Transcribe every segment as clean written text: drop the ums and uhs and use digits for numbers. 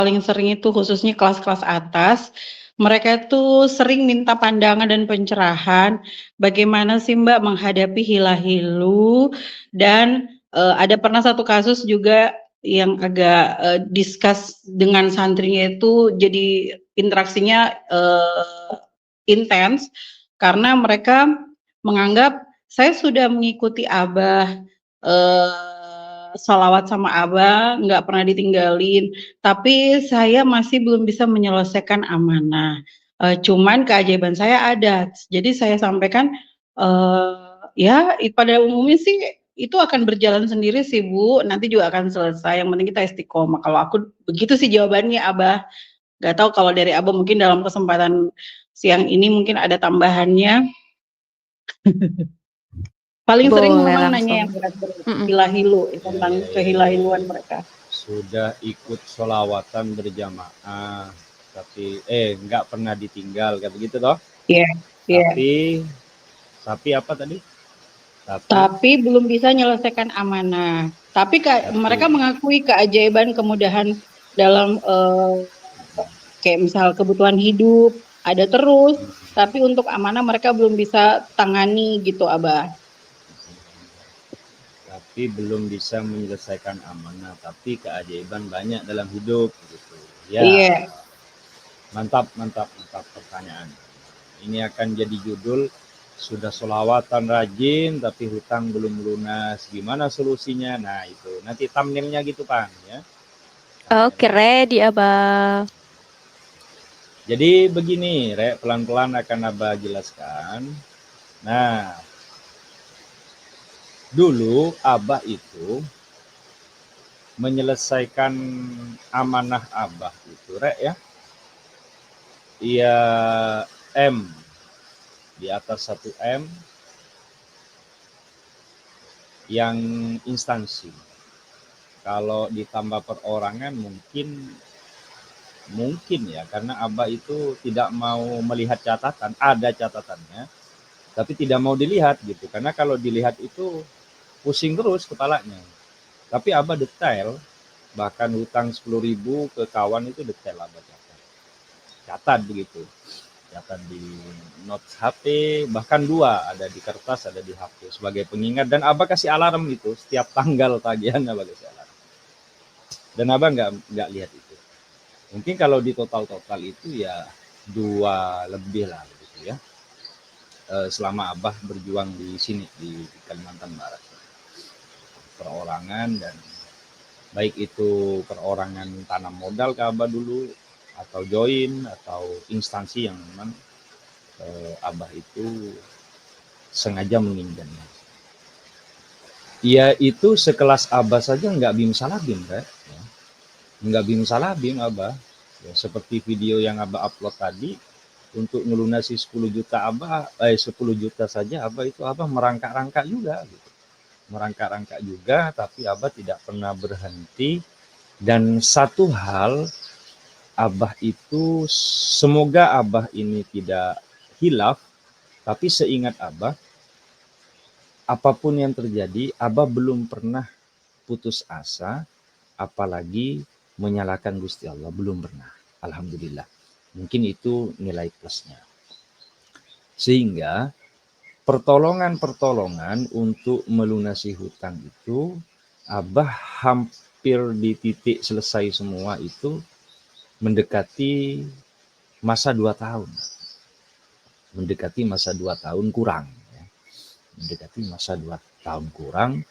paling sering itu khususnya kelas-kelas atas, mereka itu sering minta pandangan dan pencerahan, bagaimana sih Mbak menghadapi hilah-hilu dan, ada pernah satu kasus juga yang agak, discuss dengan santrinya itu jadi interaksinya, intens, karena mereka menganggap, "Saya sudah mengikuti Abah, sholawat sama Abah, nggak pernah ditinggalin, tapi saya masih belum bisa menyelesaikan amanah, cuman keajaiban saya ada." Jadi saya sampaikan, ya pada umumnya sih itu akan berjalan sendiri sih Bu, nanti juga akan selesai, yang penting kita istiqomah. Kalau aku begitu sih jawabannya Abah, nggak tahu kalau dari Abah mungkin dalam kesempatan siang ini mungkin ada tambahannya. Paling sering Boleh memang nanya langsung. yang berat-berat, Mhm. hilah-hilu, Ya, tentang ya, ya, kehilah-hiluan mereka. Sudah ikut sholawatan berjamaah, tapi nggak pernah ditinggal, kayak begitu toh. Iya, iya. Tapi apa tadi? Tapi belum bisa menyelesaikan amanah. Tapi mereka mengakui keajaiban, kemudahan dalam, kayak misal kebutuhan hidup, ada terus, tapi untuk amanah mereka belum bisa tangani gitu, Abah. Tapi belum bisa menyelesaikan amanah, tapi keajaiban banyak dalam hidup gitu. Ya. Iya. Mantap pertanyaan. Ini akan jadi judul, sudah sholawatan rajin tapi hutang belum lunas, gimana solusinya? Nah itu nanti thumbnailnya gitu Pak ya. Oke, ready Abah. Jadi begini, Rek, pelan-pelan akan Abah jelaskan. Nah, dulu Abah itu menyelesaikan amanah Abah itu, Rek ya. Iya M, di atas 1 M, yang instansi. Kalau ditambah perorangan mungkin ya, karena Abah itu tidak mau melihat catatan, ada catatannya, tapi tidak mau dilihat gitu. Karena kalau dilihat itu pusing terus kepalanya. Tapi Abah detail, bahkan hutang 10.000 ke kawan itu detail Abah catat. Catat begitu. Catat di notes HP, bahkan 2, ada di kertas, ada di HP sebagai pengingat. Dan Abah kasih alarm itu, setiap tanggal tagihan Abah kasih alarm. Dan Abah nggak lihat itu. Mungkin kalau di total itu ya 2 lebih lah gitu ya. Selama Abah berjuang di sini di Kalimantan Barat. Perorangan, dan baik itu perorangan tanam modal ke Abah dulu, atau join, atau instansi yang memang Abah itu sengaja menginginkannya. Ya itu sekelas Abah saja nggak bim salah bim, kan? Ya. Nggak bim salah bim Abah. Ya, seperti video yang Abah upload tadi, untuk melunasi 10 juta Abah, 10 juta saja Abah itu Abah merangkak-rangkak juga gitu. Merangkak-rangkak juga, tapi Abah tidak pernah berhenti. Dan satu hal, Abah itu, semoga Abah ini tidak hilaf, tapi seingat Abah, apapun yang terjadi, Abah belum pernah putus asa, apalagi menyalahkan Gusti Allah, belum pernah. Alhamdulillah. Mungkin itu nilai plusnya. Sehingga pertolongan untuk melunasi hutang itu, Abah hampir di titik selesai semua itu mendekati masa 2 tahun. Mendekati masa 2 tahun kurang. Ya. Mendekati masa 2 tahun kurang,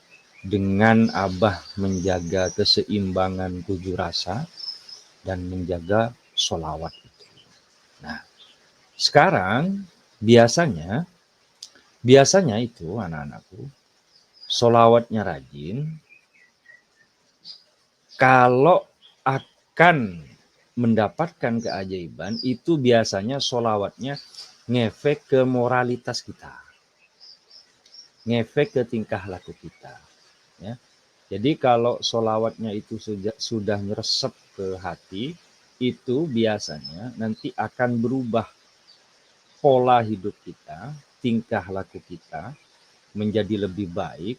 dengan Abah menjaga keseimbangan 7 rasa dan menjaga sholawat itu. Nah, sekarang biasanya itu anak-anakku, sholawatnya rajin, kalau akan mendapatkan keajaiban, itu biasanya sholawatnya ngefek ke moralitas kita, ngefek ke tingkah laku kita. Ya. Jadi kalau sholawatnya itu sudah nyeresep ke hati, itu biasanya nanti akan berubah pola hidup kita, tingkah laku kita, menjadi lebih baik,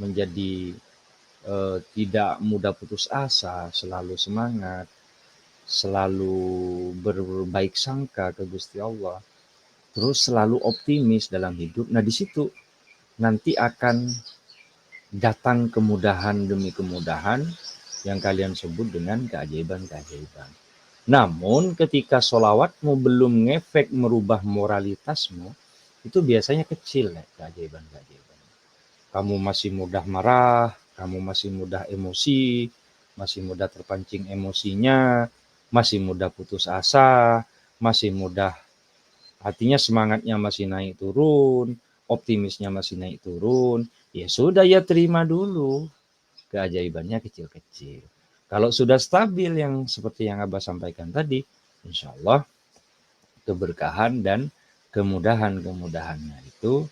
menjadi tidak mudah putus asa, selalu semangat, selalu berbaik sangka ke Gusti Allah, terus selalu optimis dalam hidup. Nah, di situ nanti akan datang kemudahan demi kemudahan yang kalian sebut dengan keajaiban-keajaiban. Namun ketika solawatmu belum ngefek merubah moralitasmu, itu biasanya kecil ya keajaiban-keajaiban. Kamu masih mudah marah, kamu masih mudah emosi, masih mudah terpancing emosinya, masih mudah putus asa, masih mudah, artinya semangatnya masih naik turun, optimisnya masih naik turun. Ya sudah, ya terima dulu. Keajaibannya kecil-kecil. Kalau sudah stabil yang seperti yang Abah sampaikan tadi, insya Allah keberkahan dan kemudahan-kemudahannya itu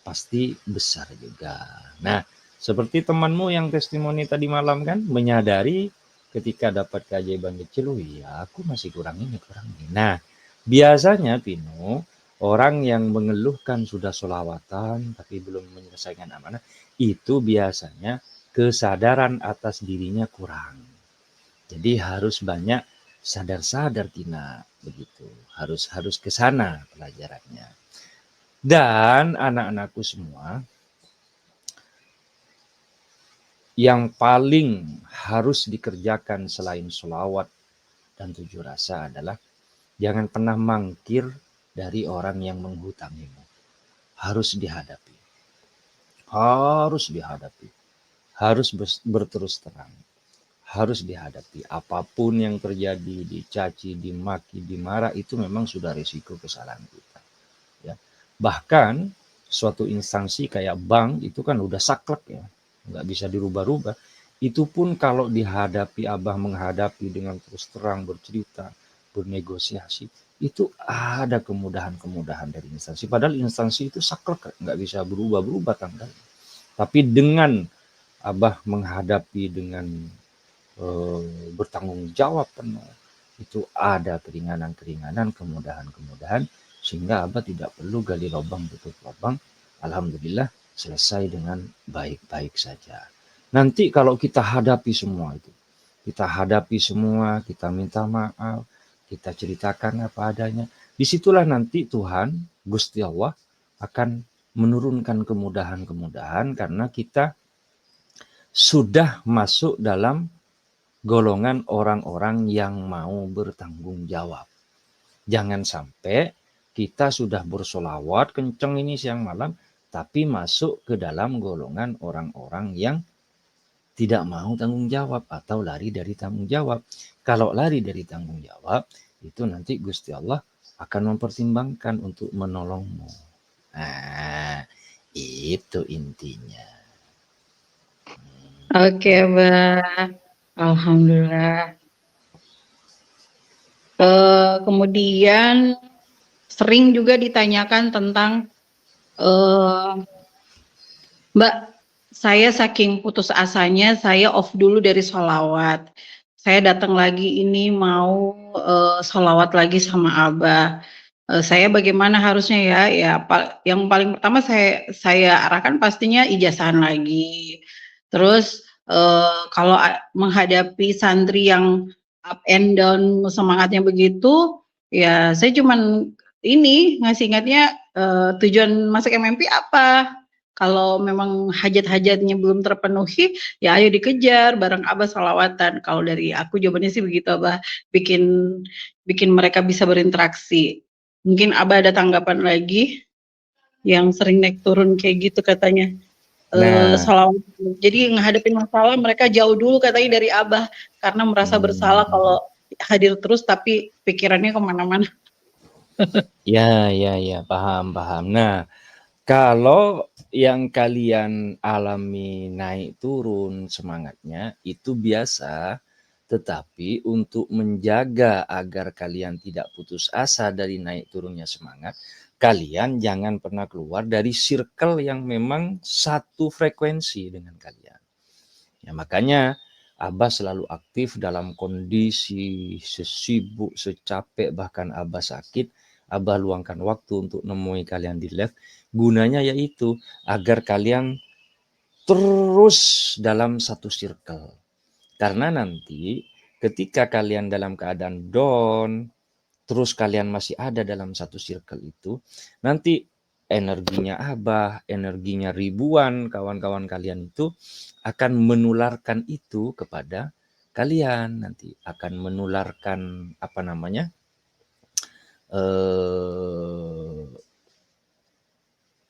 pasti besar juga. Nah, seperti temanmu yang testimoni tadi malam kan, menyadari ketika dapat keajaiban kecil, oh iya aku masih kurang ini, kurang ini. Nah, biasanya Pino, orang yang mengeluhkan sudah solawatan tapi belum menyelesaikan amanah, itu biasanya kesadaran atas dirinya kurang. Jadi harus banyak sadar-sadar Tina, begitu. Harus ke sana pelajarannya. Dan anak-anakku semua, yang paling harus dikerjakan selain sholawat dan tujuh rasa adalah jangan pernah mangkir dari orang yang menghutangimu. Harus dihadapi. Harus dihadapi. Harus berterus terang. Harus dihadapi. Apapun yang terjadi, dicaci, dimaki, dimarah, itu memang sudah risiko kesalahan kita. Ya. Bahkan suatu instansi kayak bank itu kan udah saklek ya, nggak bisa dirubah-rubah. Itu pun kalau dihadapi, Abah menghadapi dengan terus terang, bercerita, bernegosiasi, itu ada kemudahan-kemudahan dari instansi. Padahal instansi itu saklek, nggak bisa berubah-berubah tanggalnya. Tapi dengan Abah menghadapi dengan bertanggung jawab penuh, itu ada keringanan-keringanan, kemudahan-kemudahan, sehingga Abah tidak perlu gali lubang tutup lubang. Alhamdulillah selesai dengan baik-baik saja. Nanti kalau kita hadapi semua itu, kita hadapi semua, kita minta maaf, kita ceritakan apa adanya, disitulah nanti Tuhan, Gusti Allah akan menurunkan kemudahan-kemudahan karena kita sudah masuk dalam golongan orang-orang yang mau bertanggung jawab. Jangan sampai kita sudah bersolawat kenceng ini siang malam, tapi masuk ke dalam golongan orang-orang yang tidak mau tanggung jawab atau lari dari tanggung jawab. Kalau lari dari tanggung jawab, itu nanti Gusti Allah akan mempertimbangkan untuk menolongmu. Nah, itu intinya. Oke, Mbak. Alhamdulillah. Kemudian sering juga ditanyakan tentang Mbak, saya saking putus asanya, saya off dulu dari sholawat. Saya datang lagi ini mau sholawat lagi sama Abah. Saya bagaimana harusnya ya? Ya, yang paling pertama saya arahkan pastinya ijazahan lagi. Terus kalau menghadapi santri yang up and down semangatnya begitu, ya saya cuman ini ngasih ingatnya tujuan masuk MMP apa? Kalau memang hajat-hajatnya belum terpenuhi, ya ayo dikejar bareng Abah sholawatan. Kalau dari aku jawabannya sih begitu, Abah. Bikin bikin mereka bisa berinteraksi. Mungkin Abah ada tanggapan lagi yang sering naik turun kayak gitu katanya. Nah, Sholawat. Jadi menghadapi masalah mereka jauh dulu katanya dari Abah karena merasa bersalah kalau hadir terus tapi pikirannya kemana-mana. ya, paham. Nah, kalau yang kalian alami naik turun semangatnya itu biasa, tetapi untuk menjaga agar kalian tidak putus asa dari naik turunnya semangat, kalian jangan pernah keluar dari circle yang memang satu frekuensi dengan kalian. Ya, makanya Abah selalu aktif dalam kondisi sesibuk, secapek, bahkan Abah sakit. Abah luangkan waktu untuk nemui kalian di live. Gunanya yaitu agar kalian terus dalam satu circle. Karena nanti ketika kalian dalam keadaan down, terus kalian masih ada dalam satu circle itu, nanti energinya Abah, energinya ribuan kawan-kawan kalian itu akan menularkan itu kepada kalian, nanti akan menularkan apa namanya,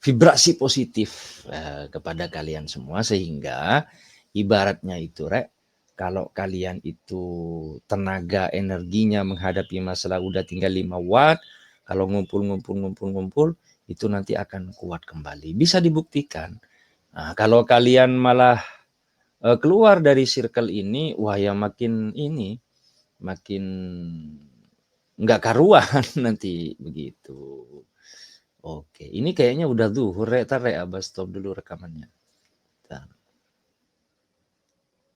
vibrasi positif kepada kalian semua, sehingga ibaratnya itu kalau kalian itu tenaga energinya menghadapi masalah udah tinggal 5 watt, kalau ngumpul itu nanti akan kuat kembali. Bisa dibuktikan. Nah, kalau kalian malah keluar dari circle ini, wah ya makin nggak karuan nanti begitu. Oke, ini kayaknya udah zuhur, Abah stop dulu rekamannya.